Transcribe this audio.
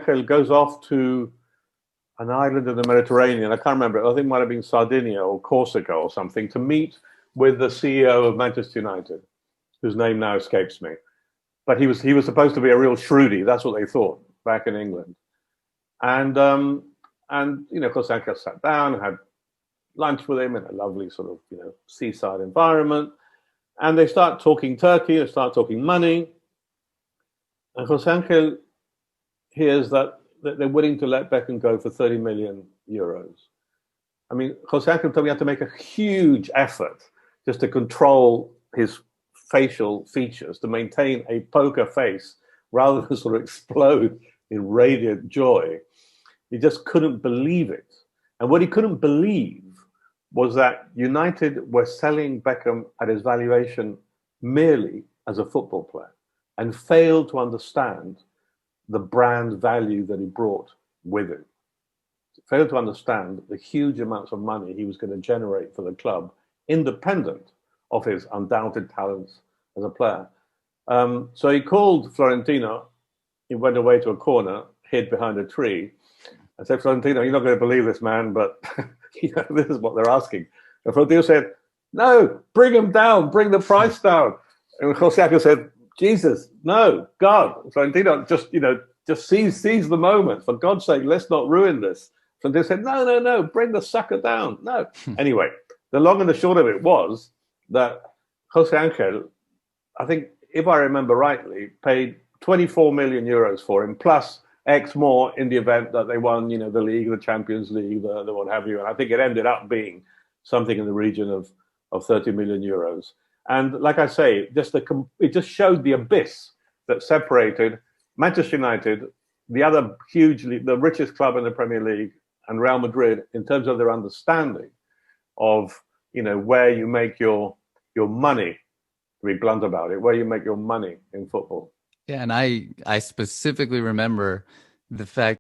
Angel goes off to an island in the Mediterranean. I can't remember. I think it might have been Sardinia or Corsica or something, to meet with the CEO of Manchester United, whose name now escapes me. But he was supposed to be a real shrewdie. That's what they thought back in England. And Jose Angel sat down and had lunch with him in a lovely sort of seaside environment. And they start talking Turkey. They start talking money. And Jose Angel hears that they're willing to let Beckham go for 30 million euros. I mean, Jose Angel told me he had to make a huge effort just to control his facial features, to maintain a poker face rather than sort of explode in radiant joy. He just couldn't believe it. And what he couldn't believe was that United were selling Beckham at his valuation merely as a football player, and failed to understand the brand value that he brought with him. Failed to understand the huge amounts of money he was going to generate for the club, independent of his undoubted talents as a player. So he called Florentino. He went away to a corner, hid behind a tree, and said, "Florentino, you're not going to believe this, man, but this is what they're asking." And Florentino said, "No, bring him down, bring the price down." And Jose Angel said, "Jesus, no, God." Florentino just seize the moment. For God's sake, let's not ruin this. Florentino said, no, bring the sucker down. No. Anyway, the long and the short of it was that Jose Angel, I think, if I remember rightly, paid 24 million euros for him, plus X more in the event that they won, the league, the Champions League, the what have you. And I think it ended up being something in the region of 30 million euros. And like I say, it just showed the abyss that separated Manchester United, the richest club in the Premier League, and Real Madrid in terms of their understanding of where you make your money, to be blunt about it, where you make your money in football. Yeah, and I specifically remember the fact